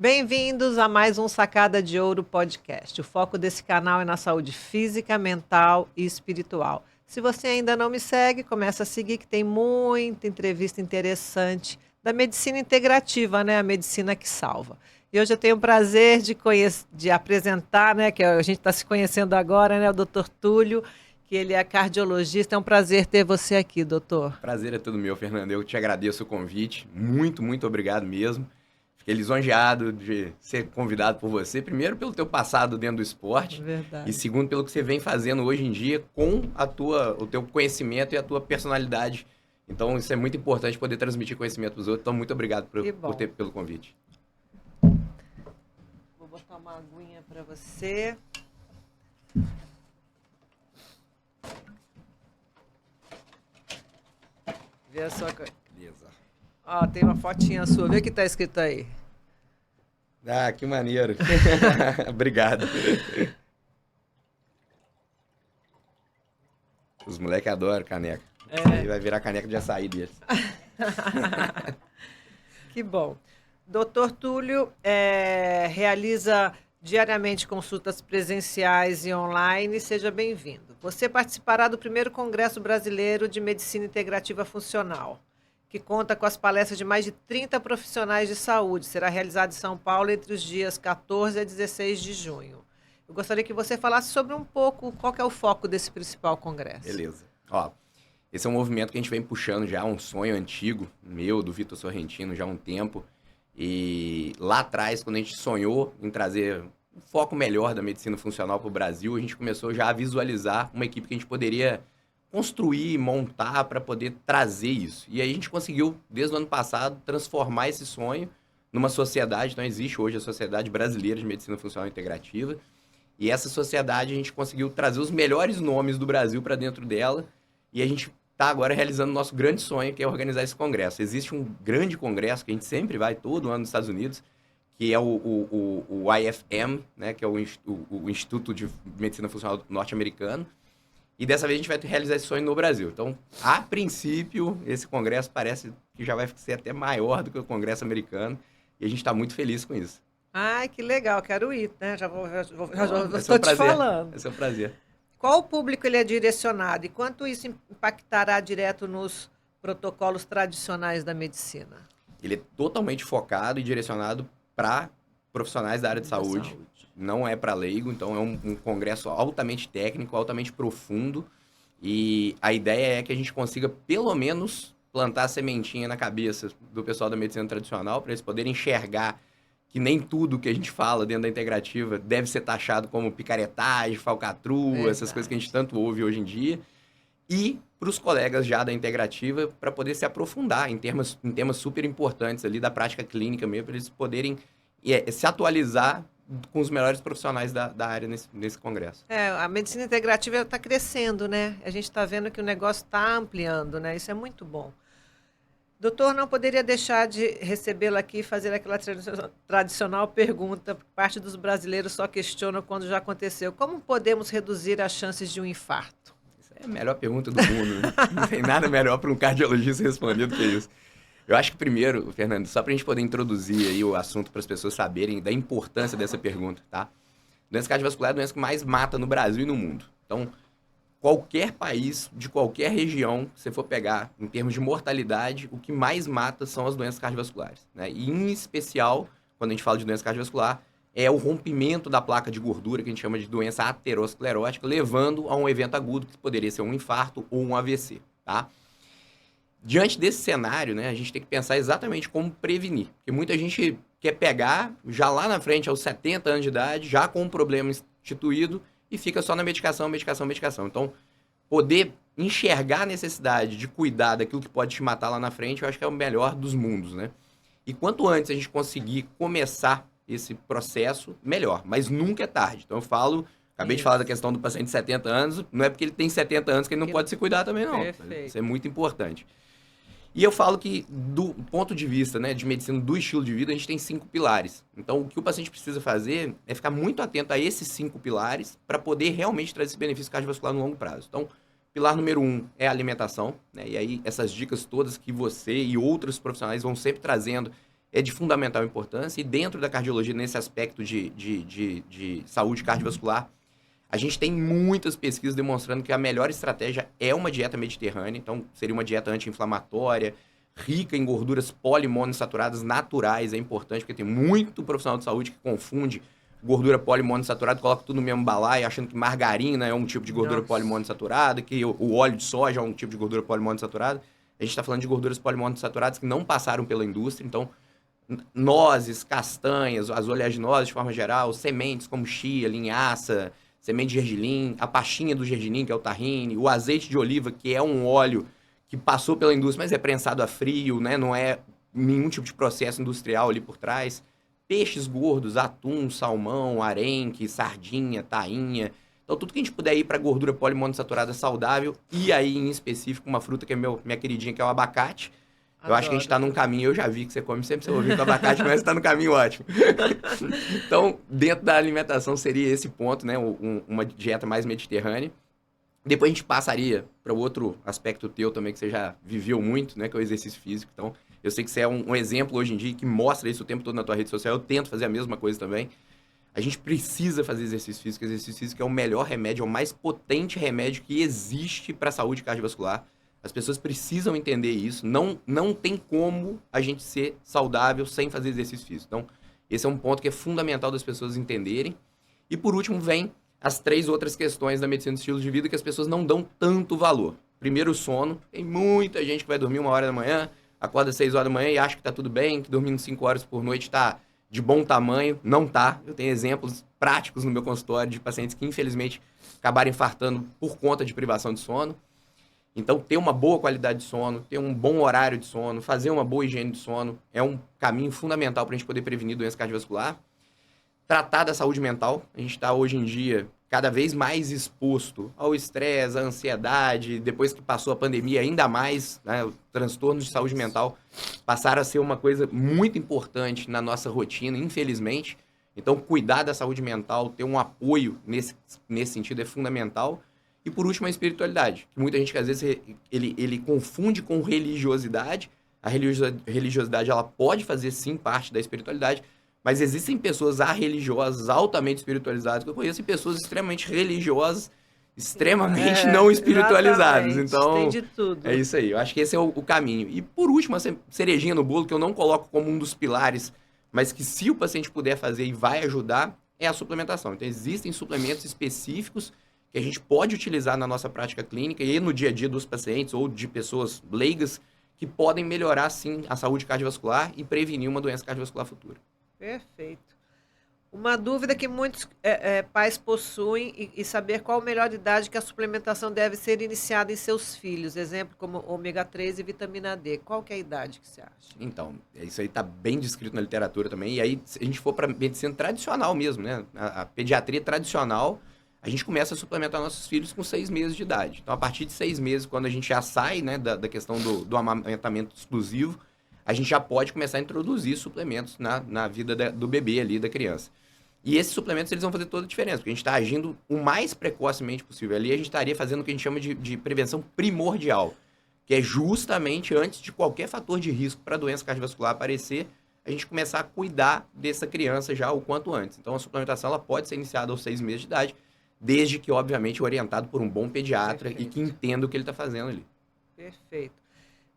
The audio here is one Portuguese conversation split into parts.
Bem-vindos a mais um Sacada de Ouro podcast. O foco desse canal é na saúde física, mental e espiritual. Se você ainda não me segue, começa a seguir que tem muita entrevista interessante da medicina integrativa, né? A medicina que salva. E hoje eu tenho o prazer de apresentar, né? Que a gente está se conhecendo agora, né? O Dr. Túlio, que ele é cardiologista. É um prazer ter você aqui, doutor. Prazer é todo meu, Fernando. Eu te agradeço o convite. Muito obrigado mesmo. Fiquei lisonjeado de ser convidado por você. Primeiro, pelo teu passado dentro do esporte. Verdade. E segundo, pelo que você vem fazendo hoje em dia com o teu conhecimento e a tua personalidade. Então, isso é muito importante, poder transmitir conhecimento para os outros. Então, muito obrigado pelo convite. Vou botar uma aguinha para você. Vê a sua... Beleza. Ó, tem uma fotinha sua. Vê o que tá escrito aí. Ah, que maneiro. Obrigado. Os moleques adoram caneca. Aí vai virar caneca de açaí deles. Que bom. Doutor Túlio realiza diariamente consultas presenciais e online. Seja bem-vindo. Você participará do primeiro Congresso Brasileiro de Medicina Integrativa Funcional, que conta com as palestras de mais de 30 profissionais de saúde. Será realizado em São Paulo entre os dias 14 a 16 de junho. Eu gostaria que você falasse sobre um pouco qual que é o foco desse principal congresso. Beleza. Ó, esse é um movimento que a gente vem puxando já, um sonho antigo meu, do Vitor Sorrentino, já há um tempo. E lá atrás, quando a gente sonhou em trazer um foco melhor da medicina funcional para o Brasil, a gente começou já a visualizar uma equipe que a gente poderia construir, montar para poder trazer isso. E aí a gente conseguiu, desde o ano passado, transformar esse sonho numa sociedade. Então existe hoje a Sociedade Brasileira de Medicina Funcional Integrativa. E essa sociedade a gente conseguiu trazer os melhores nomes do Brasil para dentro dela. E a gente está agora realizando o nosso grande sonho, que é organizar esse congresso. Existe um grande congresso que a gente sempre vai todo ano nos Estados Unidos, que é o IFM, né, que é o Instituto de Medicina Funcional norte-americano. E dessa vez a gente vai realizar esse sonho no Brasil. Então, a princípio, esse congresso parece que já vai ser até maior do que o congresso americano. E a gente está muito feliz com isso. Ai, que legal, quero ir, né? Já Vai ser estou um te prazer. falando. Vai ser um prazer. Qual o público ele é direcionado e quanto isso impactará direto nos protocolos tradicionais da medicina? Ele é totalmente focado e direcionado para profissionais da área de saúde. Não é para leigo, então é um congresso altamente técnico, altamente profundo. E a ideia é que a gente consiga, pelo menos, plantar a sementinha na cabeça do pessoal da medicina tradicional, para eles poderem enxergar que nem tudo que a gente fala dentro da integrativa deve ser taxado como picaretagem, falcatrua, essas coisas que a gente tanto ouve hoje em dia. E para os colegas já da integrativa, para poder se aprofundar em temas super importantes ali da prática clínica mesmo, para eles poderem se atualizar com os melhores profissionais da área nesse congresso. A medicina integrativa está crescendo, né? A gente está vendo que o negócio está ampliando, né? Isso é muito bom. Doutor, não poderia deixar de recebê-lo aqui e fazer aquela tradicional pergunta, porque parte dos brasileiros só questionam quando já aconteceu. Como podemos reduzir as chances de um infarto? Essa é a melhor pergunta do mundo, né? Não tem nada melhor para um cardiologista responder do que isso. Eu acho que primeiro, Fernando, só para a gente poder introduzir aí o assunto para as pessoas saberem da importância dessa pergunta, tá? Doença cardiovascular é a doença que mais mata no Brasil e no mundo. Então, qualquer país, de qualquer região, se você for pegar em termos de mortalidade, o que mais mata são as doenças cardiovasculares, né? E em especial, quando a gente fala de doença cardiovascular, é o rompimento da placa de gordura, que a gente chama de doença aterosclerótica, levando a um evento agudo, que poderia ser um infarto ou um AVC, tá? Diante desse cenário, né, a gente tem que pensar exatamente como prevenir. Porque muita gente quer pegar já lá na frente, aos 70 anos de idade, já com um problema instituído, e fica só na medicação. Então, poder enxergar a necessidade de cuidar daquilo que pode te matar lá na frente, eu acho que é o melhor dos mundos, né? E quanto antes a gente conseguir começar esse processo, melhor. Mas nunca é tarde. Então, eu falo... Acabei de falar da questão do paciente de 70 anos, não é porque ele tem 70 anos que ele não pode se cuidar também, não. Perfeito. Isso é muito importante. E eu falo que, do ponto de vista, né, de medicina do estilo de vida, a gente tem 5 pilares. Então, o que o paciente precisa fazer é ficar muito atento a esses 5 pilares para poder realmente trazer esse benefício cardiovascular no longo prazo. Então, pilar número 1 é a alimentação, né? E aí, essas dicas todas que você e outros profissionais vão sempre trazendo, é de fundamental importância. E dentro da cardiologia, nesse aspecto de saúde cardiovascular, a gente tem muitas pesquisas demonstrando que a melhor estratégia é uma dieta mediterrânea. Então, seria uma dieta anti-inflamatória, rica em gorduras poliinsaturada naturais. É importante, porque tem muito profissional de saúde que confunde gordura poliinsaturada, coloca tudo no mesmo balaio, achando que margarina é um tipo de gordura poliinsaturada, que o óleo de soja é um tipo de gordura poliinsaturada. A gente está falando de gorduras poliinsaturadas que não passaram pela indústria. Então, nozes, castanhas, as oleaginosas de forma geral, sementes como chia, linhaça, semente de gergelim, a pastinha do gergelim, que é o tahine, o azeite de oliva, que é um óleo que passou pela indústria, mas é prensado a frio, né? Não é nenhum tipo de processo industrial ali por trás. Peixes gordos, atum, salmão, arenque, sardinha, tainha. Então, tudo que a gente puder ir para gordura poliinsaturada saudável, e aí, em específico, uma fruta que é minha queridinha, que é o abacate. Eu acho que a gente está num caminho, eu já vi que você come sempre seu ovinho com abacate, mas está no caminho ótimo. Então, dentro da alimentação seria esse ponto, né? Uma dieta mais mediterrânea. Depois a gente passaria para o outro aspecto teu também, que você já viveu muito, né? Que é o exercício físico. Então, eu sei que você é um exemplo hoje em dia que mostra isso o tempo todo na tua rede social. Eu tento fazer a mesma coisa também. A gente precisa fazer exercício físico. Exercício físico é o melhor remédio, é o mais potente remédio que existe para a saúde cardiovascular. As pessoas precisam entender isso. Não tem como a gente ser saudável sem fazer exercício físico. Então, esse é um ponto que é fundamental das pessoas entenderem. E, por último, vem as 3 outras questões da medicina do estilo de vida que as pessoas não dão tanto valor. Primeiro, o sono. Tem muita gente que vai dormir 1h da manhã, acorda às 6 horas da manhã e acha que está tudo bem, que dormindo 5 horas por noite está de bom tamanho. Não tá. Eu tenho exemplos práticos no meu consultório de pacientes que, infelizmente, acabaram infartando por conta de privação de sono. Então, ter uma boa qualidade de sono, ter um bom horário de sono, fazer uma boa higiene de sono é um caminho fundamental para a gente poder prevenir doença cardiovascular. Tratar da saúde mental. A gente está, hoje em dia, cada vez mais exposto ao estresse, à ansiedade. Depois que passou a pandemia, ainda mais, né, os transtornos de saúde mental passaram a ser uma coisa muito importante na nossa rotina, infelizmente. Então, cuidar da saúde mental, ter um apoio nesse sentido é fundamental. E por último, a espiritualidade, que muita gente, às vezes, ele confunde com religiosidade. A religiosidade, ela pode fazer, sim, parte da espiritualidade, mas existem pessoas religiosas, altamente espiritualizadas, que eu conheço, e pessoas extremamente religiosas, extremamente não espiritualizadas. Então, tem de tudo. É isso aí. Eu acho que esse é o caminho. E por último, a cerejinha no bolo, que eu não coloco como um dos pilares, mas que se o paciente puder fazer e vai ajudar, é a suplementação. Então, existem suplementos específicos que a gente pode utilizar na nossa prática clínica e no dia a dia dos pacientes ou de pessoas leigas que podem melhorar, sim, a saúde cardiovascular e prevenir uma doença cardiovascular futura. Perfeito. Uma dúvida que muitos pais possuem e saber qual a melhor idade que a suplementação deve ser iniciada em seus filhos. Exemplo como ômega 3 e vitamina D. Qual que é a idade que você acha? Então, isso aí está bem descrito na literatura também. E aí, se a gente for para medicina tradicional mesmo, né? A pediatria tradicional, a gente começa a suplementar nossos filhos com 6 meses de idade. Então, a partir de 6 meses, quando a gente já sai, né, da questão do amamentamento exclusivo, a gente já pode começar a introduzir suplementos na vida do bebê ali, da criança. E esses suplementos, eles vão fazer toda a diferença, porque a gente está agindo o mais precocemente possível. Ali a gente estaria fazendo o que a gente chama de prevenção primordial, que é justamente antes de qualquer fator de risco para a doença cardiovascular aparecer, a gente começar a cuidar dessa criança já o quanto antes. Então, a suplementação ela pode ser iniciada aos 6 meses de idade, desde que, obviamente, orientado por um bom pediatra. Perfeito. E que entenda o que ele está fazendo ali. Perfeito.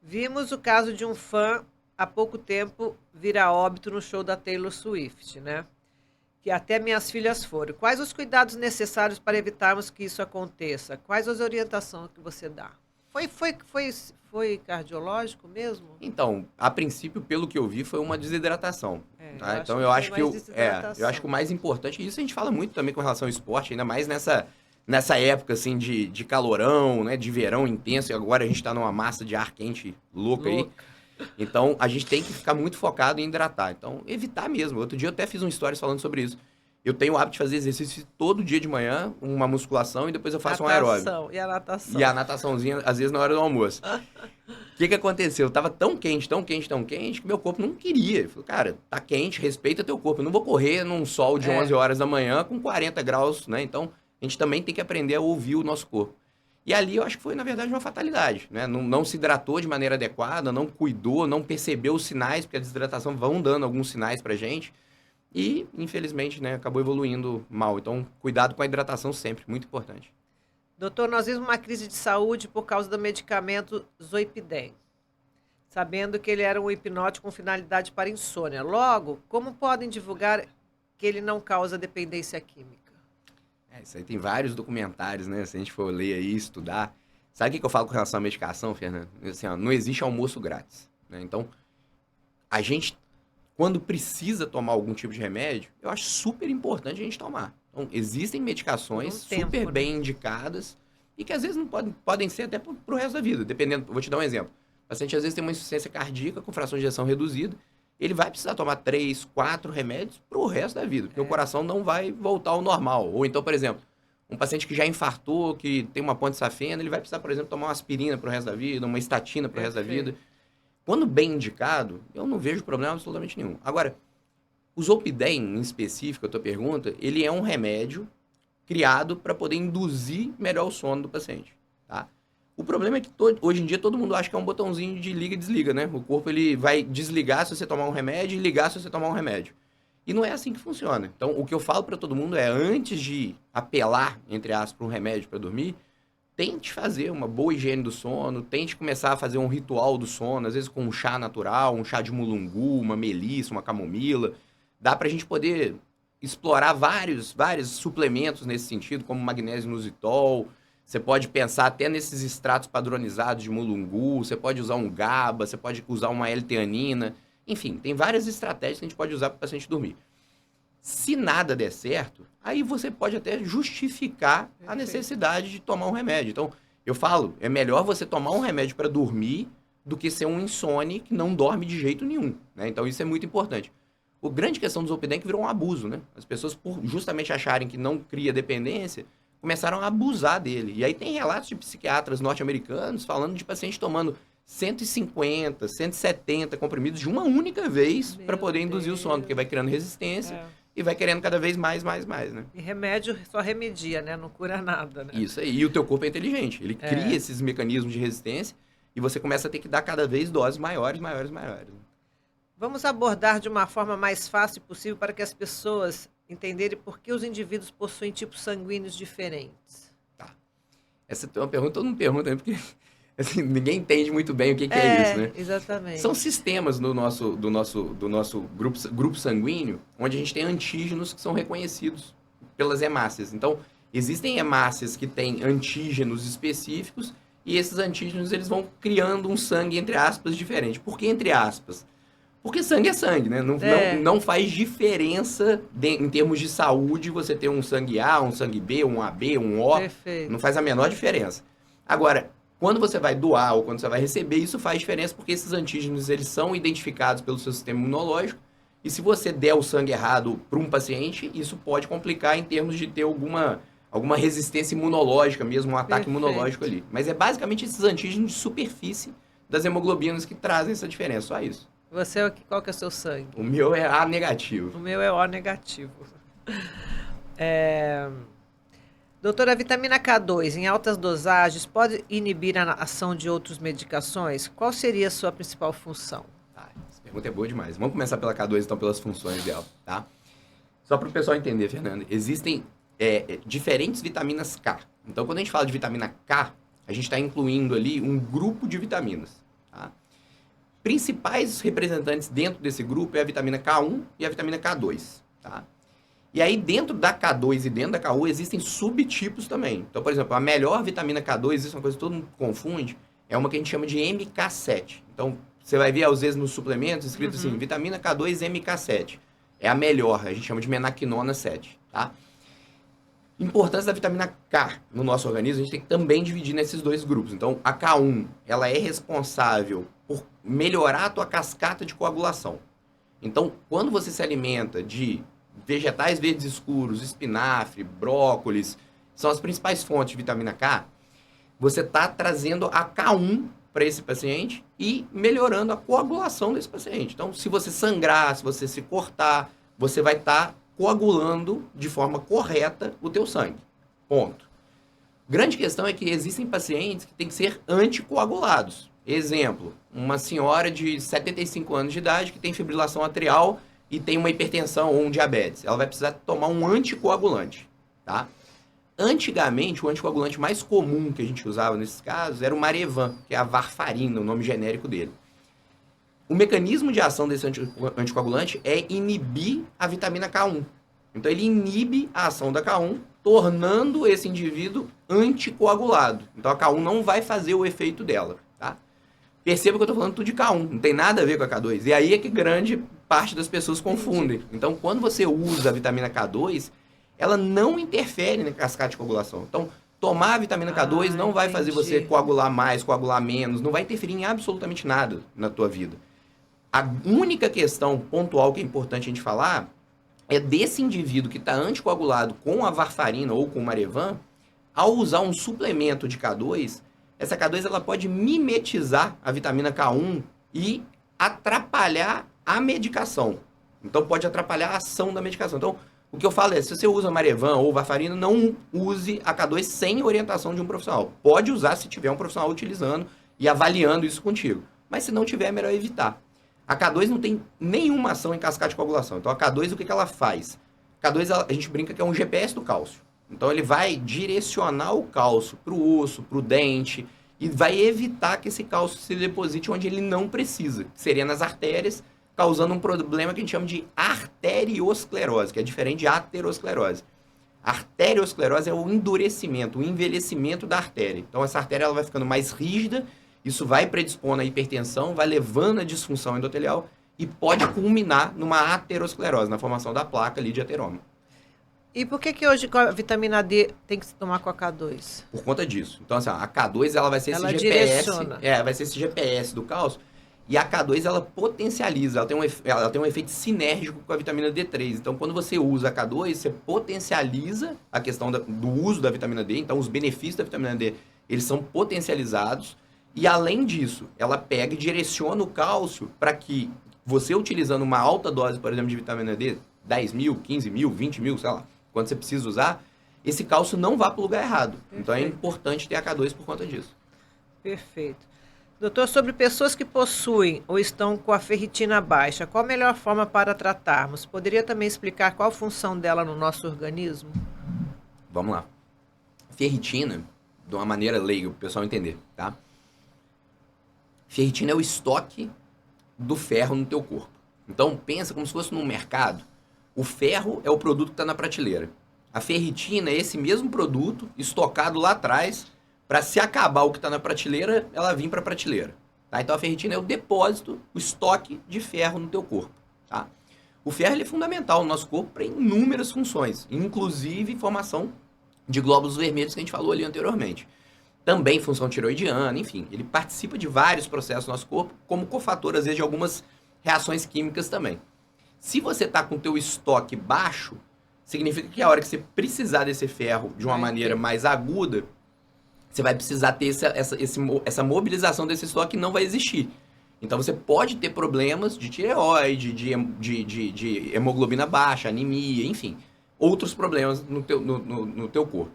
Vimos o caso de um fã, há pouco tempo, vir a óbito no show da Taylor Swift, né? Que até minhas filhas foram. Quais os cuidados necessários para evitarmos que isso aconteça? Quais as orientações que você dá? Foi cardiológico mesmo? Então, a princípio, pelo que eu vi, foi uma desidratação. Tá? Então, eu acho que o mais importante, e isso a gente fala muito também com relação ao esporte, ainda mais nessa época assim, de calorão, né, de verão intenso, e agora a gente está numa massa de ar quente louca aí. Então, a gente tem que ficar muito focado em hidratar. Então, evitar mesmo. Outro dia eu até fiz um stories falando sobre isso. Eu tenho o hábito de fazer exercício todo dia de manhã, uma musculação, e depois eu faço um aeróbico. E a natação. E a nataçãozinha, às vezes, na hora do almoço. O que aconteceu? Eu tava tão quente, que meu corpo não queria. Eu falei, cara, tá quente, respeita teu corpo. Eu não vou correr num sol de 11 horas da manhã com 40 graus, né? Então, a gente também tem que aprender a ouvir o nosso corpo. E ali eu acho que foi, na verdade, uma fatalidade, né? Não se hidratou de maneira adequada, não cuidou, não percebeu os sinais, porque a desidratação vão dando alguns sinais pra gente. E, infelizmente, né, acabou evoluindo mal. Então, cuidado com a hidratação sempre, muito importante. Doutor, nós vimos uma crise de saúde por causa do medicamento Zoipidem, sabendo que ele era um hipnótico com finalidade para insônia. Logo, como podem divulgar que ele não causa dependência química? Isso aí tem vários documentários, né? Se a gente for ler aí, estudar. Sabe o que eu falo com relação à medicação, Fernando? Assim, ó, não existe almoço grátis, né? Então, a gente, quando precisa tomar algum tipo de remédio, eu acho super importante a gente tomar. Então, existem medicações super bem indicadas e que às vezes não podem ser até pro resto da vida, dependendo. Vou te dar um exemplo. O paciente às vezes tem uma insuficiência cardíaca com fração de ejeção reduzida, ele vai precisar tomar 3, 4 remédios pro resto da vida, porque o coração não vai voltar ao normal. Ou então, por exemplo, um paciente que já infartou, que tem uma ponte safena, ele vai precisar, por exemplo, tomar uma aspirina pro resto da vida, uma estatina pro resto da vida. Quando bem indicado, eu não vejo problema absolutamente nenhum. Agora, o Zolpidem, em específico, a tua pergunta, ele é um remédio criado para poder induzir melhor o sono do paciente, tá? O problema é que hoje em dia todo mundo acha que é um botãozinho de liga e desliga, né? O corpo ele vai desligar se você tomar um remédio e ligar se você tomar um remédio. E não é assim que funciona. Então, o que eu falo para todo mundo é, antes de apelar, entre aspas, para um remédio para dormir, tente fazer uma boa higiene do sono, tente começar a fazer um ritual do sono, às vezes com um chá natural, um chá de mulungu, uma melissa, uma camomila. Dá pra gente poder explorar vários suplementos nesse sentido, como magnésio inositol. Você pode pensar até nesses extratos padronizados de mulungu, você pode usar um GABA, você pode usar uma L-teanina. Enfim, tem várias estratégias que a gente pode usar para o paciente dormir. Se nada der certo, aí você pode até justificar a necessidade de tomar um remédio. Então, eu falo, é melhor você tomar um remédio para dormir do que ser um insônia que não dorme de jeito nenhum, né? Então, isso é muito importante. A grande questão do Zolpidem é que virou um abuso, né? As pessoas, por justamente acharem que não cria dependência, começaram a abusar dele. E aí tem relatos de psiquiatras norte-americanos falando de paciente tomando 150, 170 comprimidos de uma única vez para poder induzir o sono, porque vai criando resistência e vai querendo cada vez mais, né? E remédio só remedia, né? Não cura nada, né? Isso aí. E o teu corpo é inteligente. Ele cria esses mecanismos de resistência e você começa a ter que dar cada vez doses maiores. Vamos abordar de uma forma mais fácil possível para que as pessoas entenderem por que os indivíduos possuem tipos sanguíneos diferentes. Tá. Essa é uma pergunta, todo mundo pergunta, né? Porque assim, ninguém entende muito bem o que é isso, né? Exatamente. São sistemas do nosso grupo sanguíneo, onde a gente tem antígenos que são reconhecidos pelas hemácias. Então, existem hemácias que têm antígenos específicos e esses antígenos eles vão criando um sangue, entre aspas, diferente. Por que entre aspas? Porque sangue é sangue, né? Não faz diferença em termos de saúde você ter um sangue A, um sangue B, um AB, um O. Perfeito. Não faz a menor diferença. Agora, quando você vai doar ou quando você vai receber, isso faz diferença porque esses antígenos eles são identificados pelo seu sistema imunológico. E se você der o sangue errado para um paciente, isso pode complicar em termos de ter alguma resistência imunológica, mesmo um ataque imunológico ali. Mas é basicamente esses antígenos de superfície das hemoglobinas que trazem essa diferença, só isso. Você, qual que é o seu sangue? O meu é A negativo. O meu é O negativo. Doutora, a vitamina K2 em altas dosagens pode inibir a ação de outras medicações? Qual seria a sua principal função? Essa pergunta é boa demais. Vamos começar pela K2, então, pelas funções dela, tá? Só para o pessoal entender, Fernando, existem diferentes vitaminas K. Então, quando a gente fala de vitamina K, a gente está incluindo ali um grupo de vitaminas, tá? Principais representantes dentro desse grupo é a vitamina K1 e a vitamina K2, tá? E aí, dentro da K2 e dentro da K1, existem subtipos também. Então, por exemplo, a melhor vitamina K2, isso é uma coisa que todo mundo confunde, é uma que a gente chama de MK7. Então, você vai ver, às vezes, nos suplementos, escrito assim, vitamina K2 MK7. É a melhor, a gente chama de menaquinona 7, tá? Importância da vitamina K no nosso organismo, a gente tem que também dividir nesses dois grupos. Então, a K1, ela é responsável por melhorar a tua cascata de coagulação. Então, quando você se alimenta de vegetais verdes escuros, espinafre, brócolis, são as principais fontes de vitamina K, você está trazendo a K1 para esse paciente e melhorando a coagulação desse paciente. Então, se você sangrar, se você se cortar, você vai estar coagulando de forma correta o teu sangue. Ponto. Grande questão é que existem pacientes que têm que ser anticoagulados. Exemplo, uma senhora de 75 anos de idade que tem fibrilação atrial e tem uma hipertensão ou um diabetes. Ela vai precisar tomar um anticoagulante, tá? Antigamente, o anticoagulante mais comum que a gente usava nesses casos era o Marevan, que é a varfarina, o nome genérico dele. O mecanismo de ação desse anticoagulante é inibir a vitamina K1. Então, ele inibe a ação da K1, tornando esse indivíduo anticoagulado. Então, a K1 não vai fazer o efeito dela, tá? Perceba que eu estou falando tudo de K1, não tem nada a ver com a K2. E aí é que grande parte das pessoas confundem. Então, quando você usa a vitamina K2, ela não interfere na cascata de coagulação. Então, tomar a vitamina K2 não vai fazer você coagular mais, coagular menos, não vai interferir em absolutamente nada na tua vida. A única questão pontual que é importante a gente falar é desse indivíduo que está anticoagulado com a varfarina ou com o Marevan, ao usar um suplemento de K2, essa K2 ela pode mimetizar a vitamina K1 e atrapalhar a medicação. Então, pode atrapalhar a ação da medicação. Então, o que eu falo é, se você usa Marevan ou varfarina, não use a K2 sem orientação de um profissional. Pode usar se tiver um profissional utilizando e avaliando isso contigo. Mas se não tiver, é melhor evitar. A K2 não tem nenhuma ação em cascata de coagulação. Então, a K2, o que ela faz? A K2, a gente brinca que é um GPS do cálcio. Então, ele vai direcionar o cálcio para o osso, para o dente, e vai evitar que esse cálcio se deposite onde ele não precisa, que seria nas artérias, causando um problema que a gente chama de arteriosclerose, que é diferente de aterosclerose. A arteriosclerose é o endurecimento, o envelhecimento da artéria. Então, essa artéria ela vai ficando mais rígida, isso vai predispondo a hipertensão, vai levando a disfunção endotelial e pode culminar numa aterosclerose, na formação da placa ali de ateroma. E por que hoje a vitamina D tem que se tomar com a K2? Por conta disso. Então, assim, a K2 ela vai ser esse GPS. Direciona. Vai ser esse GPS do cálcio. E a K2 ela potencializa, ela tem um efeito sinérgico com a vitamina D3. Então, quando você usa a K2, você potencializa a questão do uso da vitamina D. Então, os benefícios da vitamina D, eles são potencializados. E, além disso, ela pega e direciona o cálcio para que você, utilizando uma alta dose, por exemplo, de vitamina D, 10 mil, 15 mil, 20 mil, sei lá, quando você precisa usar, esse cálcio não vá para o lugar errado. Perfeito. Então, é importante ter a K2 por conta disso. Perfeito. Doutor, sobre pessoas que possuem ou estão com a ferritina baixa, qual a melhor forma para tratarmos? Poderia também explicar qual a função dela no nosso organismo? Vamos lá. Ferritina, de uma maneira leiga, para o pessoal entender, tá? Ferritina é o estoque do ferro no teu corpo. Então, pensa como se fosse num mercado. O ferro é o produto que está na prateleira. A ferritina é esse mesmo produto estocado lá atrás para, se acabar o que está na prateleira, ela vir para a prateleira. Tá? Então, a ferritina é o depósito, o estoque de ferro no teu corpo. Tá? O ferro ele é fundamental no nosso corpo para inúmeras funções, inclusive formação de glóbulos vermelhos que a gente falou ali anteriormente. Também função tiroidiana, enfim. Ele participa de vários processos do nosso corpo, como cofator, às vezes, de algumas reações químicas também. Se você está com o teu estoque baixo, significa que a hora que você precisar desse ferro de uma maneira mais aguda, você vai precisar ter essa mobilização desse estoque que não vai existir. Então, você pode ter problemas de tireoide, de hemoglobina baixa, anemia, enfim. Outros problemas no teu corpo.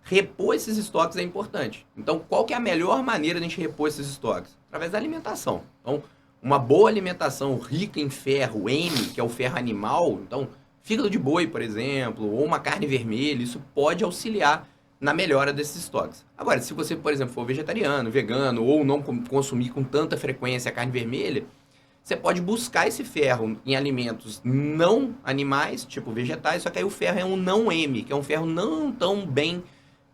Repor esses estoques é importante. Então, qual que é a melhor maneira de a gente repor esses estoques? Através da alimentação. Então, uma boa alimentação rica em ferro, M, que é o ferro animal, então, fígado de boi, por exemplo, ou uma carne vermelha, isso pode auxiliar na melhora desses estoques. Agora, se você, por exemplo, for vegetariano, vegano, ou não consumir com tanta frequência a carne vermelha, você pode buscar esse ferro em alimentos não animais, tipo vegetais, só que aí o ferro é um não M, que é um ferro não tão bem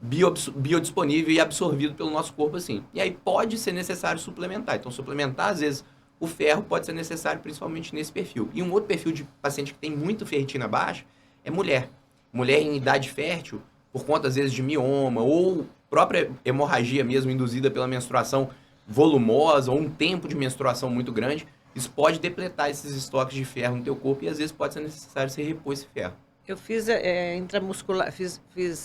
biodisponível e absorvido pelo nosso corpo assim. E aí pode ser necessário suplementar. Então, suplementar, às vezes, o ferro pode ser necessário principalmente nesse perfil. E um outro perfil de paciente que tem muito ferritina baixa é mulher. Mulher em idade fértil, por conta, às vezes, de mioma ou própria hemorragia mesmo induzida pela menstruação volumosa ou um tempo de menstruação muito grande, isso pode depletar esses estoques de ferro no teu corpo e, às vezes, pode ser necessário você repor esse ferro. Eu fiz intramuscular, fiz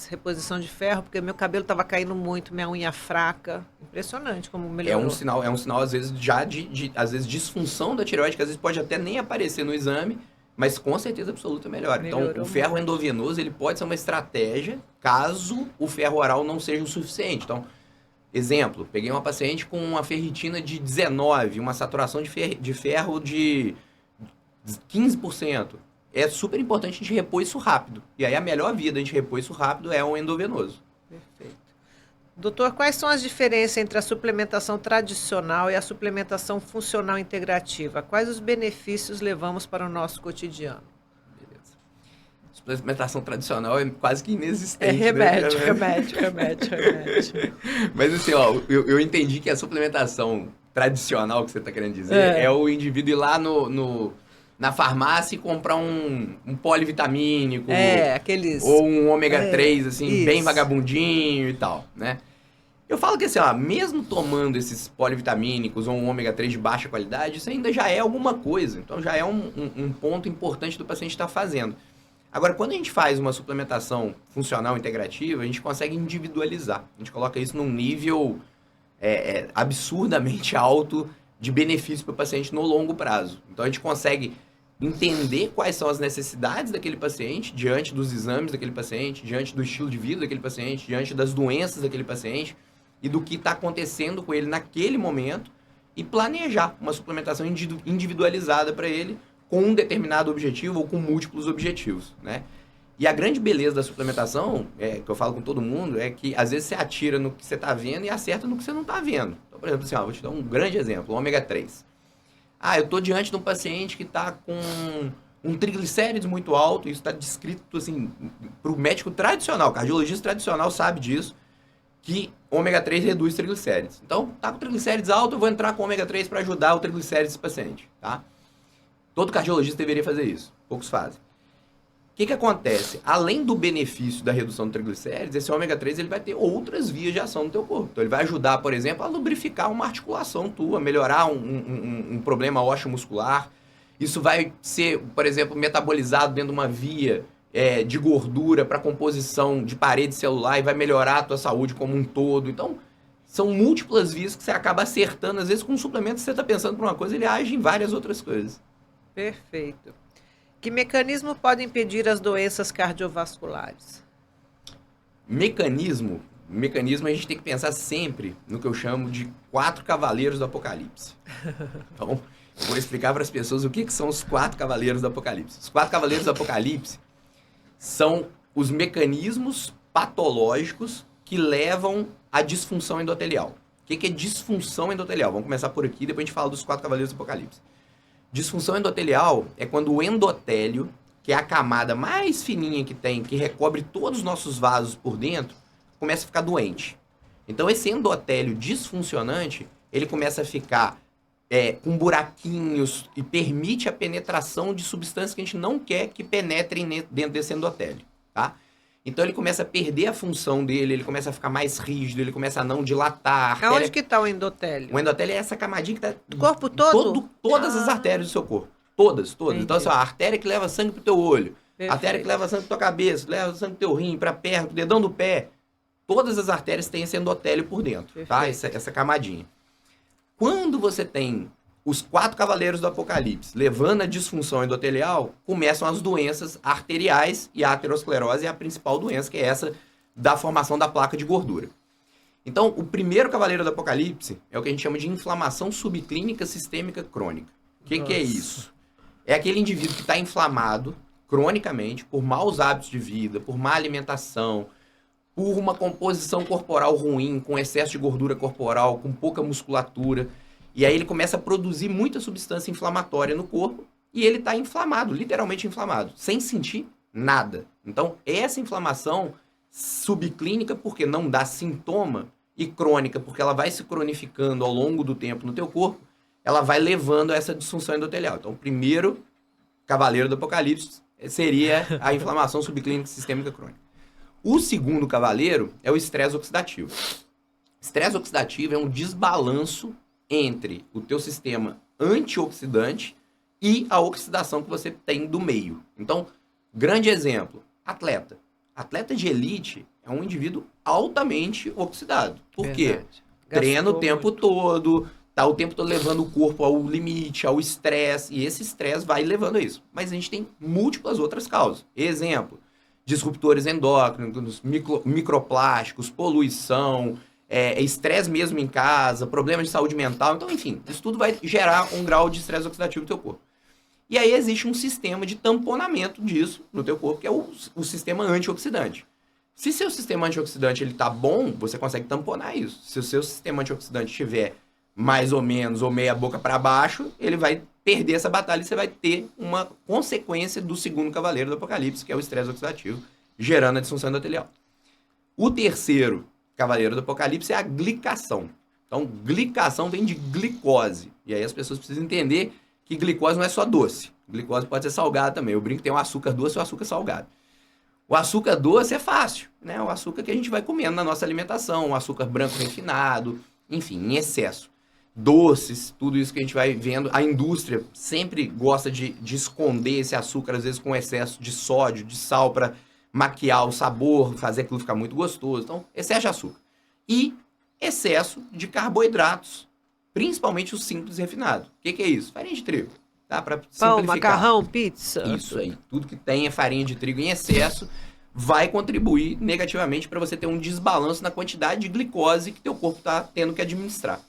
reposição de ferro, porque meu cabelo estava caindo muito, minha unha fraca. Impressionante como melhorou. É um sinal às vezes, já às vezes, disfunção da tireoide, que às vezes pode até nem aparecer no exame, mas com certeza absoluta melhora. Então, Melhorou o ferro muito. endovenoso, ele pode ser uma estratégia caso o ferro oral não seja o suficiente. Então, exemplo, peguei uma paciente com uma ferritina de 19, uma saturação de ferro de 15%. É super importante a gente repor isso rápido. E aí a melhor via da gente repor isso rápido é o endovenoso. Perfeito. Doutor, quais são as diferenças entre a suplementação tradicional e a suplementação funcional integrativa? Quais os benefícios levamos para o nosso cotidiano? Beleza. Suplementação tradicional é quase que inexistente. É remédio, né? remédio. Mas assim, ó, eu entendi que a suplementação tradicional que você está querendo dizer é o indivíduo ir lá na farmácia e comprar um polivitamínico Aqueles... ou um ômega 3, assim, isso. bem vagabundinho e tal, né? Eu falo que assim, ó, mesmo tomando esses polivitamínicos ou um ômega 3 de baixa qualidade, isso ainda já é alguma coisa. Então já é um ponto importante do paciente estar fazendo. Agora, quando a gente faz uma suplementação funcional integrativa, a gente consegue individualizar. A gente coloca isso num nível absurdamente alto de benefício para o paciente no longo prazo. Então, a gente consegue entender quais são as necessidades daquele paciente diante dos exames daquele paciente, diante do estilo de vida daquele paciente, diante das doenças daquele paciente e do que está acontecendo com ele naquele momento e planejar uma suplementação individualizada para ele com um determinado objetivo ou com múltiplos objetivos, né? E a grande beleza da suplementação, que eu falo com todo mundo, é que às vezes você atira no que você está vendo e acerta no que você não está vendo. Então, por exemplo, assim, vou te dar um grande exemplo, o ômega 3. Eu estou diante de um paciente que está com um triglicérides muito alto, isso está descrito assim, para o médico tradicional, cardiologista tradicional sabe disso, que ômega 3 reduz triglicérides. Então, tá com triglicérides alto, eu vou entrar com ômega 3 para ajudar o triglicérides desse paciente, tá? Todo cardiologista deveria fazer isso, poucos fazem. O que acontece? Além do benefício da redução do triglicérides, esse ômega 3 ele vai ter outras vias de ação no teu corpo. Então, ele vai ajudar, por exemplo, a lubrificar uma articulação tua, melhorar um problema ósseo-muscular. Isso vai ser, por exemplo, metabolizado dentro de uma via de gordura para composição de parede celular e vai melhorar a tua saúde como um todo. Então, são múltiplas vias que você acaba acertando. Às vezes, com um suplemento, você está pensando para uma coisa, ele age em várias outras coisas. Perfeito. Que mecanismo pode impedir as doenças cardiovasculares? Mecanismo a gente tem que pensar sempre no que eu chamo de 4 cavaleiros do apocalipse. Então, eu vou explicar para as pessoas o que são os 4 cavaleiros do apocalipse. Os 4 cavaleiros do apocalipse são os mecanismos patológicos que levam à disfunção endotelial. O que é disfunção endotelial? Vamos começar por aqui, depois a gente fala dos 4 cavaleiros do apocalipse. Disfunção endotelial é quando o endotélio, que é a camada mais fininha que tem, que recobre todos os nossos vasos por dentro, começa a ficar doente. Então, esse endotélio disfuncionante, ele começa a ficar com buraquinhos e permite a penetração de substâncias que a gente não quer que penetrem dentro desse endotélio, tá? Então, ele começa a perder a função dele, ele começa a ficar mais rígido, ele começa a não dilatar. Aonde que está o endotélio? O endotélio é essa camadinha que está... Do corpo todo? Todas as artérias do seu corpo. Todas. Entendi. Então, assim, a artéria que leva sangue pro teu olho, Perfeito. a artéria que leva sangue pra tua cabeça, que leva sangue pro teu rim, pra perna, pro dedão do pé. Todas as artérias têm esse endotélio por dentro, Perfeito. tá? Essa camadinha. Quando você tem os 4 cavaleiros do apocalipse levando a disfunção endotelial, começam as doenças arteriais e a aterosclerose é a principal doença, que é essa da formação da placa de gordura. Então, o primeiro cavaleiro do apocalipse é o que a gente chama de inflamação subclínica sistêmica crônica. O que é isso? É aquele indivíduo que está inflamado cronicamente por maus hábitos de vida, por má alimentação, por uma composição corporal ruim, com excesso de gordura corporal, com pouca musculatura. E aí ele começa a produzir muita substância inflamatória no corpo e ele está inflamado, literalmente inflamado, sem sentir nada. Então, essa inflamação subclínica, porque não dá sintoma, e crônica, porque ela vai se cronificando ao longo do tempo no teu corpo, ela vai levando a essa disfunção endotelial. Então, o primeiro cavaleiro do apocalipse seria a inflamação subclínica sistêmica crônica. O segundo cavaleiro é o estresse oxidativo. Estresse oxidativo é um desbalanço entre o teu sistema antioxidante e a oxidação que você tem do meio. Então, grande exemplo, atleta. Atleta de elite é um indivíduo altamente oxidado. Por quê? Verdade. Treina o Gastou tempo muito. todo, tá o tempo todo levando o corpo ao limite, ao estresse, e esse estresse vai levando a isso. Mas a gente tem múltiplas outras causas. Exemplo, disruptores endócrinos, microplásticos, poluição, estresse mesmo em casa, problemas de saúde mental. Então, enfim, isso tudo vai gerar um grau de estresse oxidativo no teu corpo. E aí existe um sistema de tamponamento disso no teu corpo, que é o sistema antioxidante. Se seu sistema antioxidante ele tá bom, você consegue tamponar isso. Se o seu sistema antioxidante estiver mais ou menos, ou meia boca para baixo, ele vai perder essa batalha e você vai ter uma consequência do segundo cavaleiro do Apocalipse, que é o estresse oxidativo, gerando a disfunção endotelial. O terceiro cavaleiro do Apocalipse é a glicação. Então, glicação vem de glicose. E aí as pessoas precisam entender que glicose não é só doce. Glicose pode ser salgada também. Eu brinco que tem o açúcar doce e o açúcar salgado. O açúcar doce é fácil, né? O açúcar que a gente vai comendo na nossa alimentação, o açúcar branco refinado, enfim, em excesso. Doces, tudo isso que a gente vai vendo. A indústria sempre gosta de esconder esse açúcar, às vezes com excesso de sódio, de sal, para maquiar o sabor, fazer aquilo ficar muito gostoso. Então, excesso de açúcar. E excesso de carboidratos, principalmente o simples refinado. O que é isso? Farinha de trigo. Tá? Para simplificar. Pão, macarrão, pizza. Isso aí. Tudo que tenha farinha de trigo em excesso vai contribuir negativamente para você ter um desbalanço na quantidade de glicose que teu corpo está tendo que administrar.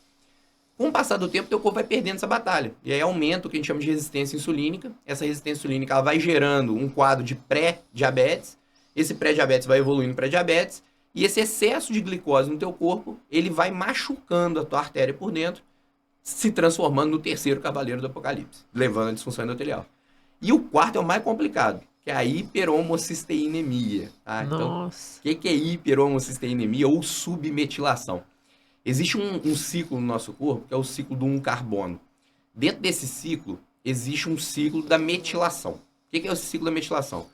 Com o passar do tempo, teu corpo vai perdendo essa batalha. E aí aumenta o que a gente chama de resistência insulínica. Essa resistência insulínica ela vai gerando um quadro de pré-diabetes. Esse pré-diabetes vai evoluindo para diabetes. E esse excesso de glicose no teu corpo, ele vai machucando a tua artéria por dentro, se transformando no terceiro cavaleiro do Apocalipse, levando a disfunção endotelial. E o quarto é o mais complicado, que é a hiperhomocisteinemia. Tá? Então, o que é hiperhomocisteinemia ou submetilação? Existe um ciclo no nosso corpo, que é o ciclo do 1-carbono. Dentro desse ciclo, existe um ciclo da metilação. O que é esse ciclo da metilação?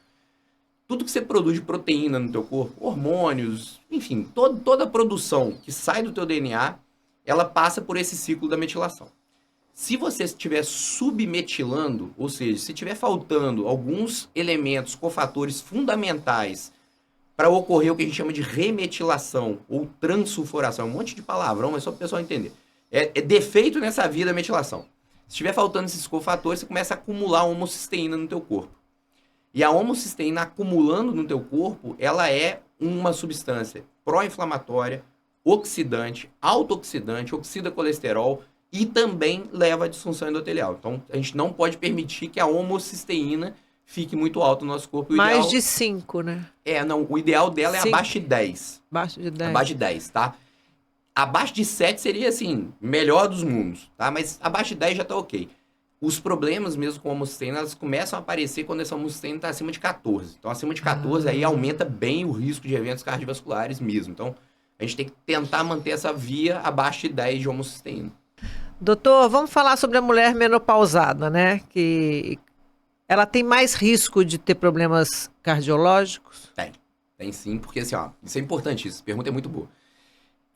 Tudo que você produz de proteína no teu corpo, hormônios, enfim, toda a produção que sai do teu DNA, ela passa por esse ciclo da metilação. Se você estiver submetilando, ou seja, se estiver faltando alguns elementos, cofatores fundamentais para ocorrer o que a gente chama de remetilação ou transsulforação, um monte de palavrão, mas só para o pessoal entender. É defeito nessa via da metilação. Se estiver faltando esses cofatores, você começa a acumular homocisteína no teu corpo. E a homocisteína acumulando no teu corpo, ela é uma substância pró-inflamatória, oxidante, autooxidante, oxida colesterol e também leva à disfunção endotelial. Então, a gente não pode permitir que a homocisteína fique muito alta no nosso corpo. Mais de 5, né? Não, o ideal dela é abaixo de 10. Abaixo de 10. Abaixo de 10, tá? Abaixo de 7 seria, assim, melhor dos mundos, tá? Mas abaixo de 10 já tá ok. Os problemas mesmo com a homocisteína, elas começam a aparecer quando essa homocisteína está acima de 14. Então, acima de 14, aí aumenta bem o risco de eventos cardiovasculares mesmo. Então, a gente tem que tentar manter essa via abaixo de 10 de homocisteína. Doutor, vamos falar sobre a mulher menopausada, né? Que ela tem mais risco de ter problemas cardiológicos? Tem sim, porque assim, ó, isso é importante, essa pergunta é muito boa.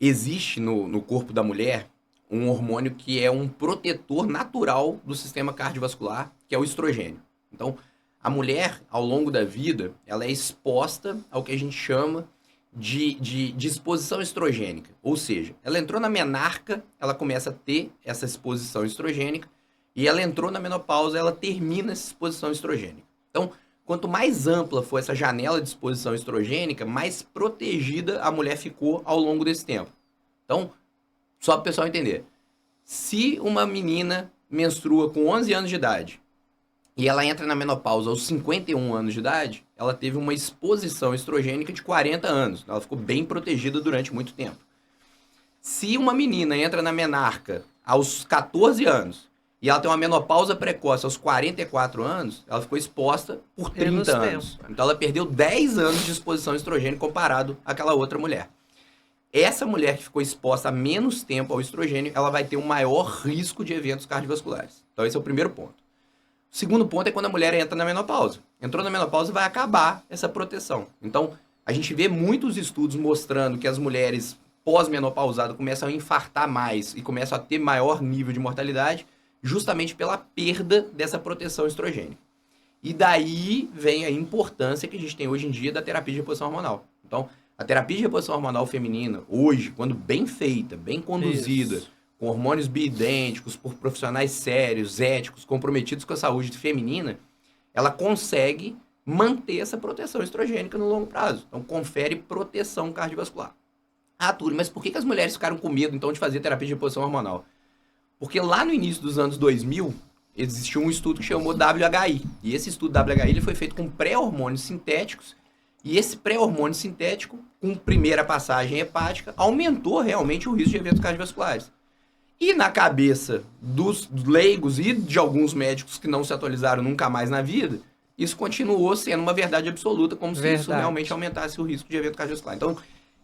Existe no corpo da mulher um hormônio que é um protetor natural do sistema cardiovascular, que é o estrogênio. Então, a mulher, ao longo da vida, ela é exposta ao que a gente chama de exposição estrogênica. Ou seja, ela entrou na menarca, ela começa a ter essa exposição estrogênica, e ela entrou na menopausa, ela termina essa exposição estrogênica. Então, quanto mais ampla for essa janela de exposição estrogênica, mais protegida a mulher ficou ao longo desse tempo. Então, só para o pessoal entender, se uma menina menstrua com 11 anos de idade e ela entra na menopausa aos 51 anos de idade, ela teve uma exposição estrogênica de 40 anos. Ela ficou bem protegida durante muito tempo. Se uma menina entra na menarca aos 14 anos e ela tem uma menopausa precoce aos 44 anos, ela ficou exposta por 30 anos. Então ela perdeu 10 anos de exposição estrogênica comparado àquela outra mulher. Essa mulher que ficou exposta a menos tempo ao estrogênio, ela vai ter um maior risco de eventos cardiovasculares. Então esse é o primeiro ponto. O segundo ponto é quando a mulher entra na menopausa. Entrou na menopausa, vai acabar essa proteção. Então, a gente vê muitos estudos mostrando que as mulheres pós-menopausadas começam a infartar mais e começam a ter maior nível de mortalidade justamente pela perda dessa proteção estrogênica. E daí vem a importância que a gente tem hoje em dia da terapia de reposição hormonal. Então, a terapia de reposição hormonal feminina, hoje, quando bem feita, bem conduzida, com hormônios bioidênticos, por profissionais sérios, éticos, comprometidos com a saúde feminina, ela consegue manter essa proteção estrogênica no longo prazo. Então, confere proteção cardiovascular. Ah, Túlio, mas por que as mulheres ficaram com medo, então, de fazer terapia de reposição hormonal? Porque lá no início dos anos 2000, existiu um estudo que chamou WHI. E esse estudo WHI ele foi feito com pré-hormônios sintéticos. E esse pré-hormônio sintético, com primeira passagem hepática, aumentou realmente o risco de eventos cardiovasculares. E na cabeça dos leigos e de alguns médicos que não se atualizaram nunca mais na vida, isso continuou sendo uma verdade absoluta, como se isso realmente aumentasse o risco de evento cardiovascular. Então,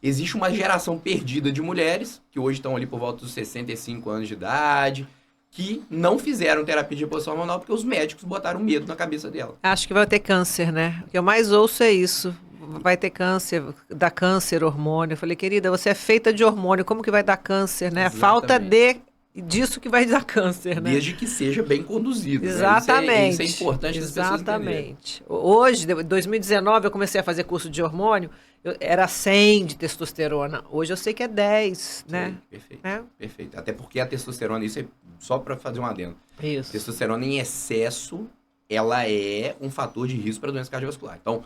existe uma geração perdida de mulheres, que hoje estão ali por volta dos 65 anos de idade, que não fizeram terapia de reposição hormonal porque os médicos botaram medo na cabeça dela. Acho que vai ter câncer, né? O que eu mais ouço é isso. Vai ter câncer, dá câncer, hormônio. Eu falei, querida, você é feita de hormônio, como que vai dar câncer, né? Falta disso que vai dar câncer, né? Desde que seja bem conduzido. Exatamente. Né? Isso é importante as pessoas entenderem. Exatamente. Hoje, em 2019, eu comecei a fazer curso de hormônio, era 100 de testosterona. Hoje eu sei que é 10, né? Perfeito, perfeito. Até porque a testosterona, isso é só para fazer um adendo. Isso. Testosterona em excesso, ela é um fator de risco para doença cardiovascular. Então,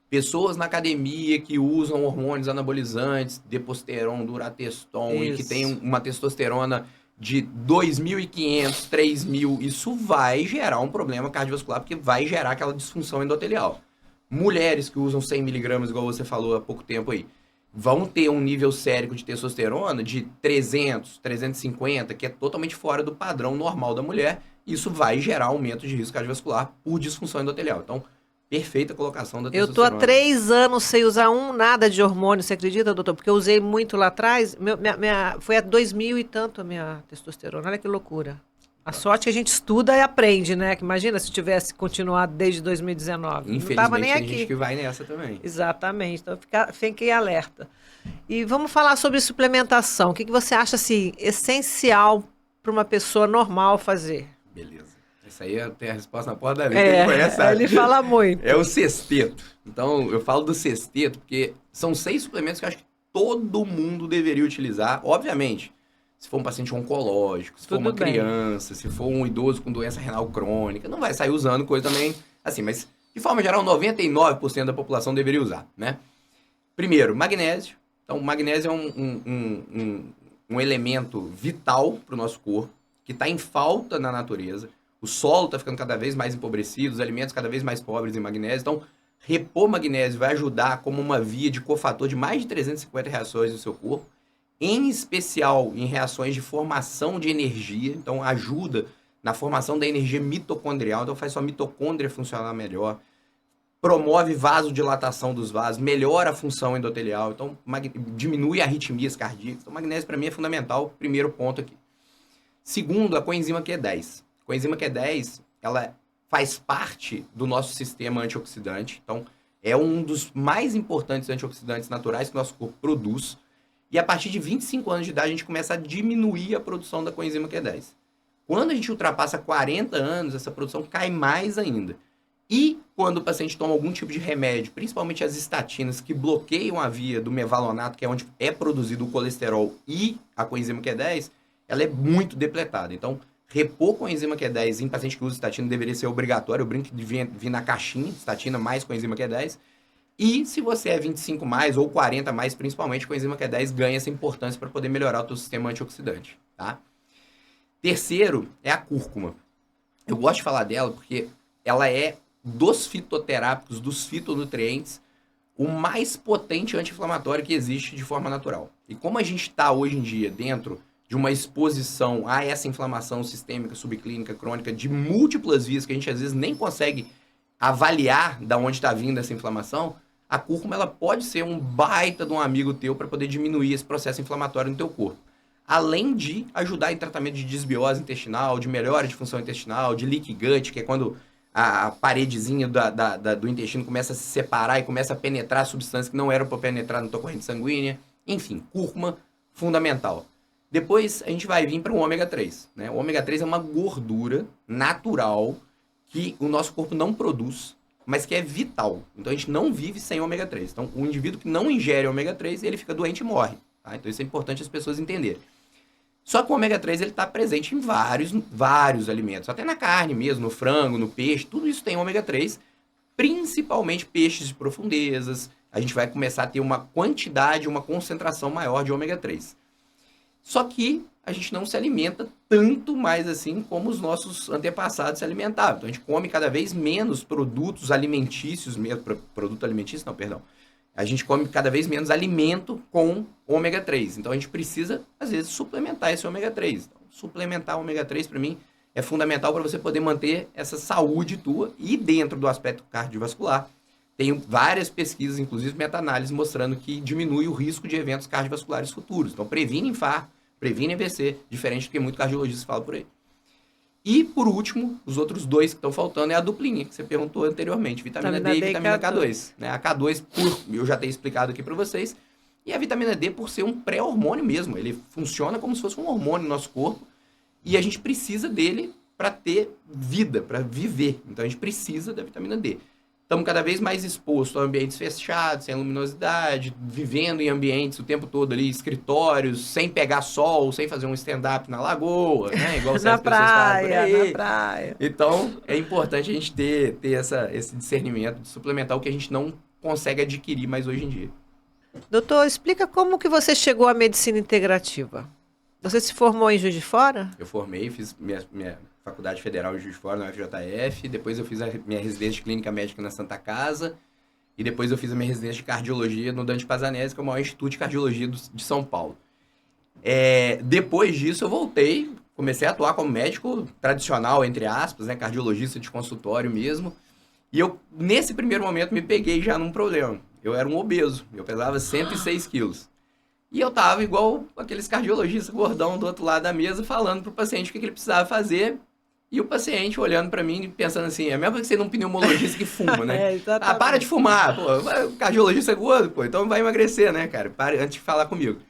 pessoas na academia que usam hormônios anabolizantes, Deposteron, Durateston, e que tem uma testosterona de 2.500, 3.000, isso vai gerar um problema cardiovascular, porque vai gerar aquela disfunção endotelial. Mulheres que usam 100 miligramas, igual você falou há pouco tempo aí, vão ter um nível sérico de testosterona de 300, 350, que é totalmente fora do padrão normal da mulher. Isso vai gerar aumento de risco cardiovascular por disfunção endotelial. Então, perfeita colocação da testosterona. Eu tô há 3 anos sem usar nada de hormônio, você acredita, doutor? Porque eu usei muito lá atrás, foi a 2000 e tanto a minha testosterona. Olha que loucura. A sorte que a gente estuda e aprende, né? Que imagina se tivesse continuado desde 2019. Infelizmente, não tava nem tem aqui. gente que vai nessa também. Exatamente. Então, fiquei alerta. E vamos falar sobre suplementação. O que você acha, assim, essencial para uma pessoa normal fazer? Beleza. Essa aí tem a resposta na porta da lei. Quem conhece, sabe? Ele fala muito. É o sexteto. Então, eu falo do sexteto porque são 6 suplementos que eu acho que todo mundo deveria utilizar. Obviamente, se for um paciente oncológico, se for uma criança, se for um idoso com doença renal crônica, não vai sair usando coisa também assim, mas de forma geral, 99% da população deveria usar, né? Primeiro, magnésio. Então, o magnésio é um elemento vital para o nosso corpo, que está em falta na natureza. O solo está ficando cada vez mais empobrecido, os alimentos cada vez mais pobres em magnésio. Então, repor magnésio vai ajudar como uma via de cofator de mais de 350 reações no seu corpo, em especial em reações de formação de energia. Então, ajuda na formação da energia mitocondrial. Então, faz sua mitocôndria funcionar melhor. Promove vasodilatação dos vasos, melhora a função endotelial. Então, diminui arritmias cardíacas. Então, magnésio, para mim, é fundamental. Primeiro ponto aqui. Segundo, a coenzima Q10. A coenzima Q10, ela faz parte do nosso sistema antioxidante. Então, é um dos mais importantes antioxidantes naturais que o nosso corpo produz. E a partir de 25 anos de idade, a gente começa a diminuir a produção da coenzima Q10. Quando a gente ultrapassa 40 anos, essa produção cai mais ainda. E quando o paciente toma algum tipo de remédio, principalmente as estatinas, que bloqueiam a via do mevalonato, que é onde é produzido o colesterol e a coenzima Q10, ela é muito depletada. Então, repor coenzima Q10 em paciente que usa estatina deveria ser obrigatório. Eu brinco de vir na caixinha, estatina mais coenzima Q10. E se você é 25 mais ou 40 mais, principalmente, coenzima Q10 ganha essa importância para poder melhorar o teu sistema antioxidante, tá? Terceiro é a cúrcuma. Eu gosto de falar dela porque ela é, dos fitoterápicos, dos fitonutrientes, o mais potente anti-inflamatório que existe de forma natural. E como a gente está hoje em dia dentro de uma exposição a essa inflamação sistêmica, subclínica, crônica, de múltiplas vias que a gente às vezes nem consegue avaliar de onde está vindo essa inflamação, a cúrcuma ela pode ser um baita de um amigo teu para poder diminuir esse processo inflamatório no teu corpo. Além de ajudar em tratamento de desbiose intestinal, de melhora de função intestinal, de leaky gut, que é quando a paredezinha do intestino começa a se separar e começa a penetrar substâncias que não eram para penetrar na tua corrente sanguínea. Enfim, cúrcuma, fundamental. Depois a gente vai vir para o ômega 3. Né? O ômega 3 é uma gordura natural que o nosso corpo não produz, mas que é vital. Então, a gente não vive sem ômega 3. Então, o indivíduo que não ingere ômega 3, ele fica doente e morre. Tá? Então, isso é importante as pessoas entenderem. Só que o ômega 3 ele está presente em vários alimentos, até na carne mesmo, no frango, no peixe, tudo isso tem ômega 3, principalmente peixes de profundezas. A gente vai começar a ter uma quantidade, uma concentração maior de ômega 3. Só que a gente não se alimenta tanto mais assim como os nossos antepassados se alimentavam. Então a gente come cada vez menos produtos alimentícios, a gente come cada vez menos alimento com ômega 3. Então a gente precisa, às vezes, suplementar esse ômega 3. Então, suplementar o ômega 3, para mim, é fundamental para você poder manter essa saúde tua. E dentro do aspecto cardiovascular, tem várias pesquisas, inclusive meta-análises, mostrando que diminui o risco de eventos cardiovasculares futuros. Então previne infarto, previne AVC, diferente do que muito cardiologista fala por aí. E, por último, os outros dois que estão faltando é a duplinha, que você perguntou anteriormente. Vitamina D e vitamina K2. Né? A K2, eu já tenho explicado aqui para vocês. E a vitamina D, por ser um pré-hormônio mesmo. Ele funciona como se fosse um hormônio no nosso corpo. E a gente precisa dele para ter vida, para viver. Então, a gente precisa da vitamina D. Estamos cada vez mais expostos a ambientes fechados, sem luminosidade, vivendo em ambientes o tempo todo ali, escritórios, sem pegar sol, sem fazer um stand-up na lagoa, né? Igual na praia, na praia. Então, é importante a gente ter esse discernimento de suplementar o que a gente não consegue adquirir mais hoje em dia. Doutor, explica como que você chegou à medicina integrativa. Você se formou em Juiz de Fora? Eu formei, fiz minha Faculdade Federal de Juiz de Fora, na UFJF, depois eu fiz a minha residência de Clínica Médica na Santa Casa, e depois eu fiz a minha residência de Cardiologia no Dante Pazanese, que é o maior instituto de cardiologia de São Paulo. Depois disso eu voltei, comecei a atuar como médico tradicional, entre aspas, né, cardiologista de consultório mesmo, e eu, nesse primeiro momento, me peguei já num problema. Eu era um obeso, eu pesava 106 quilos. E eu tava igual aqueles cardiologistas gordão do outro lado da mesa, falando pro paciente o que ele precisava fazer. E o paciente olhando pra mim, pensando assim, é mesmo que você não pneumologista que fuma, né? Para de fumar, pô, o cardiologista é gordo, pô, então vai emagrecer, né, cara? Para antes de falar comigo.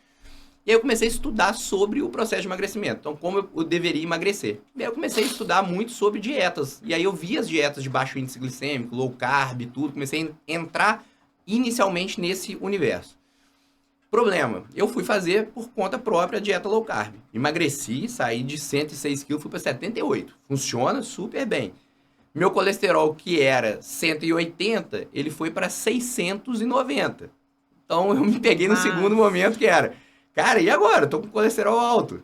E aí eu comecei a estudar sobre o processo de emagrecimento, então como eu deveria emagrecer. E aí eu comecei a estudar muito sobre dietas, e aí eu vi as dietas de baixo índice glicêmico, low carb, tudo, comecei a entrar inicialmente nesse universo. Problema, eu fui fazer por conta própria a dieta low carb. Emagreci, saí de 106 quilos, fui para 78. Funciona super bem. Meu colesterol, que era 180, ele foi para 690. Então, eu me peguei no segundo momento que era, cara, e agora? Eu tô com colesterol alto.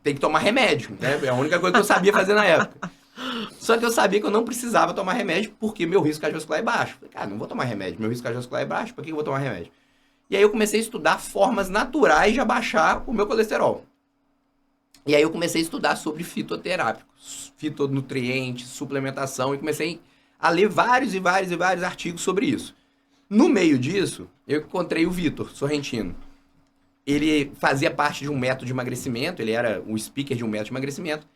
Tem que tomar remédio, né? É a única coisa que eu sabia fazer na época. Só que eu sabia que eu não precisava tomar remédio porque meu risco cardiovascular é baixo. Falei, cara, não vou tomar remédio. Meu risco cardiovascular é baixo, por que eu vou tomar remédio? E aí eu comecei a estudar formas naturais de abaixar o meu colesterol. E aí eu comecei a estudar sobre fitoterápicos, fitonutrientes, suplementação, e comecei a ler vários artigos sobre isso. No meio disso, eu encontrei o Vitor Sorrentino. Ele fazia parte de um método de emagrecimento, ele era o speaker de um método de emagrecimento,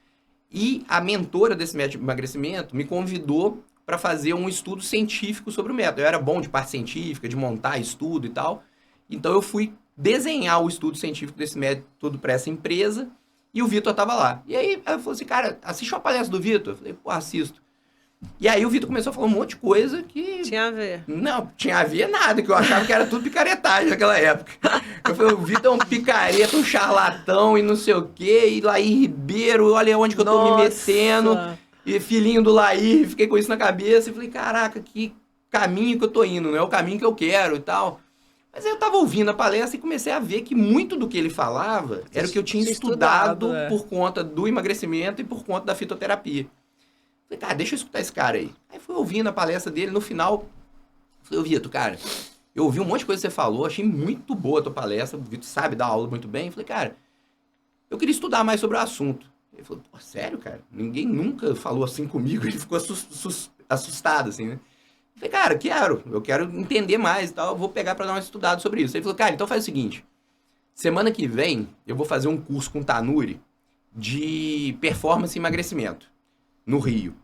e a mentora desse método de emagrecimento me convidou para fazer um estudo científico sobre o método. Eu era bom de parte científica, de montar estudo e tal. Então eu fui desenhar o estudo científico desse método para essa empresa e o Vitor estava lá. E aí eu falei assim, cara, assiste uma palestra do Vitor? Eu falei, pô, assisto. E aí o Vitor começou a falar um monte de coisa que... Tinha a ver. Não, tinha a ver nada, que eu achava que era tudo picaretagem naquela época. Eu falei, o Vitor é um picareta, um charlatão e não sei o quê, e Laí Ribeiro, olha onde que eu tô me metendo, e filhinho do Laí, fiquei com isso na cabeça, e falei, caraca, que caminho que eu tô indo, não é o caminho que eu quero e tal. Mas aí eu tava ouvindo a palestra e comecei a ver que muito do que ele falava era o que eu tinha estudado por conta do emagrecimento e por conta da fitoterapia. Falei, cara, deixa eu escutar esse cara aí. Aí fui ouvindo a palestra dele, no final, falei, ô Vitor, cara, eu ouvi um monte de coisa que você falou, achei muito boa a tua palestra, o Vitor sabe dar aula muito bem. Falei, cara, eu queria estudar mais sobre o assunto. Ele falou, pô, sério, cara? Ninguém nunca falou assim comigo. Ele ficou assustado, assim, né? Falei, cara, eu quero entender mais e tal, eu vou pegar para dar uma estudada sobre isso. Ele falou, cara, então faz o seguinte, semana que vem eu vou fazer um curso com o Tanuri de performance e emagrecimento no Rio.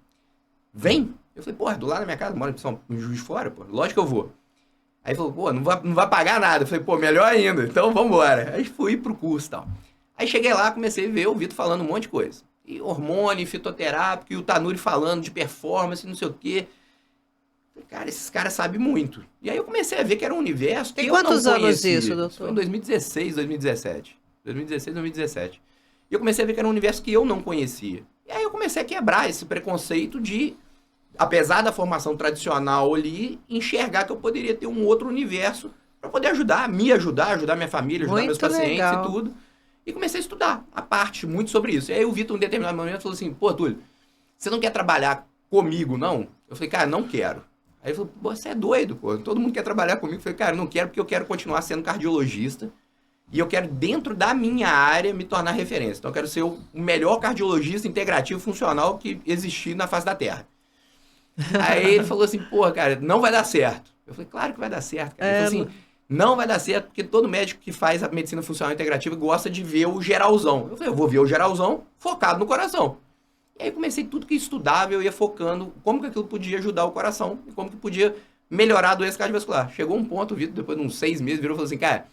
Vem? Eu falei, pô, do lado da minha casa, moro em Juiz de Fora, pô, lógico que eu vou. Aí falou, pô, não vai pagar nada. Eu falei, pô, melhor ainda, então vambora. Aí fui pro curso e tal. Aí cheguei lá, comecei a ver o Vitor falando um monte de coisa. E hormônio, fitoterápico, e o Tanuri falando de performance, não sei o quê. Cara, esses caras sabem muito. E aí eu comecei a ver que era um universo que eu não conhecia. Tem quantos anos isso, doutor? Foi em 2016, 2017. 2016, 2017. E eu comecei a ver que era um universo que eu não conhecia. E aí eu comecei a quebrar esse preconceito de, apesar da formação tradicional ali, enxergar que eu poderia ter um outro universo para poder ajudar minha família, ajudar meus pacientes e tudo. E comecei a estudar a parte muito sobre isso. E aí o Vitor, em um determinado momento, falou assim, pô, Túlio, você não quer trabalhar comigo, não? Eu falei, cara, não quero. Aí ele falou, pô, você é doido, pô. Todo mundo quer trabalhar comigo. Eu falei, cara, não quero porque eu quero continuar sendo cardiologista. E eu quero, dentro da minha área, me tornar referência. Então eu quero ser o melhor cardiologista integrativo funcional que existir na face da Terra. Aí ele falou assim, pô, cara, não vai dar certo. Eu falei, claro que vai dar certo, cara. Ele falou assim, não vai dar certo porque todo médico que faz a medicina funcional integrativa gosta de ver o geralzão. Eu falei, eu vou ver o geralzão focado no coração. E aí comecei tudo que estudava, eu ia focando como que aquilo podia ajudar o coração e como que podia melhorar a doença cardiovascular. Chegou um ponto, o Vitor, depois de uns 6 meses, virou e falou assim, cara,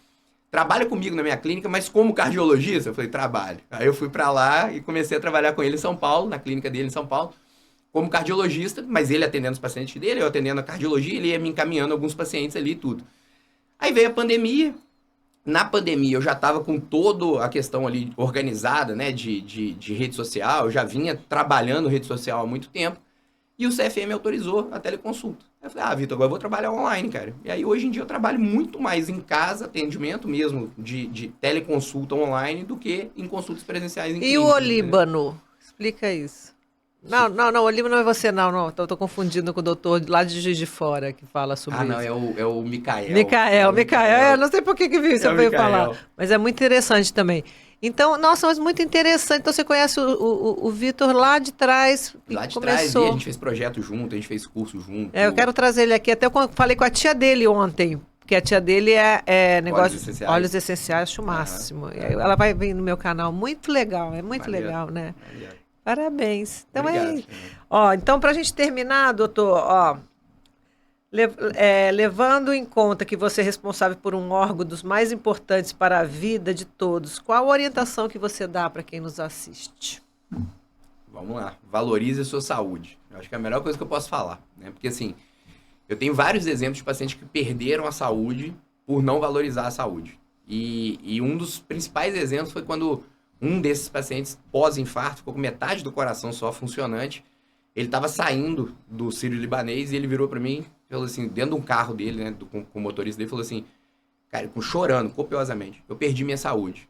trabalha comigo na minha clínica, mas como cardiologista? Eu falei, trabalho. Aí eu fui pra lá e comecei a trabalhar com ele em São Paulo, na clínica dele em São Paulo, como cardiologista, mas ele atendendo os pacientes dele, eu atendendo a cardiologia, ele ia me encaminhando alguns pacientes ali e tudo. Aí veio a pandemia. Na pandemia eu já estava com toda a questão ali organizada, né, de rede social, eu já vinha trabalhando rede social há muito tempo, e o CFM autorizou a teleconsulta. Aí eu falei, Vitor, agora eu vou trabalhar online, cara. E aí hoje em dia eu trabalho muito mais em casa, atendimento mesmo, de teleconsulta online, do que em consultas presenciais em clínica. E o Olíbano? Explica isso. Não, o Olíbano não é você, não. Tô confundindo com o doutor lá de Juiz de Fora que fala sobre isso. É o Micael. Micael. Não sei por que você veio falar, mas é muito interessante também. Então, nossa, mas muito interessante. Então, você conhece o Vitor lá de trás? Lá de trás, a gente fez projeto junto, a gente fez curso junto. Eu quero trazer ele aqui. Até eu falei com a tia dele ontem, porque a tia dele é negócio de óleos essenciais, acho o máximo. Ela vai vir no meu canal. Muito legal, é muito legal, né? Parabéns. Então, obrigado, então, para a gente terminar, doutor, levando em conta que você é responsável por um órgão dos mais importantes para a vida de todos, qual a orientação que você dá para quem nos assiste? Vamos lá. Valorize a sua saúde. Eu acho que é a melhor coisa que eu posso falar, né? Porque, assim, eu tenho vários exemplos de pacientes que perderam a saúde por não valorizar a saúde. E um dos principais exemplos foi quando um desses pacientes, pós-infarto, ficou com metade do coração só funcionante. Ele estava saindo do Sírio-Libanês e ele virou para mim, falou assim, dentro de um carro dele, né, com o motorista dele, falou assim, cara, chorando copiosamente, eu perdi minha saúde.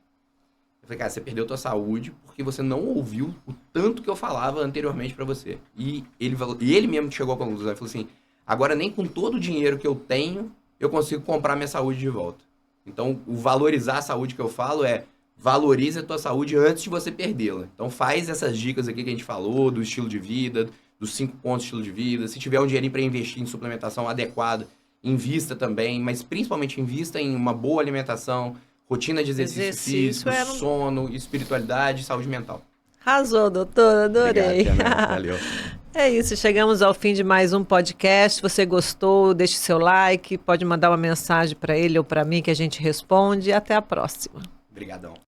Eu falei, cara, você perdeu tua saúde porque você não ouviu o tanto que eu falava anteriormente para você. E ele mesmo chegou à conclusão, ele falou assim, agora nem com todo o dinheiro que eu tenho, eu consigo comprar minha saúde de volta. Então, o valorizar a saúde que eu falo é, valorize a tua saúde antes de você perdê-la. Então faz essas dicas aqui que a gente falou, do estilo de vida, dos 5 pontos de estilo de vida. Se tiver um dinheirinho para investir em suplementação adequada, invista também, mas principalmente invista em uma boa alimentação, rotina de exercício físico, sono, espiritualidade e saúde mental. Arrasou, doutor, adorei. Obrigado, valeu. É isso, chegamos ao fim de mais um podcast. Se você gostou, deixe seu like, pode mandar uma mensagem para ele ou para mim que a gente responde. Até a próxima. Obrigadão.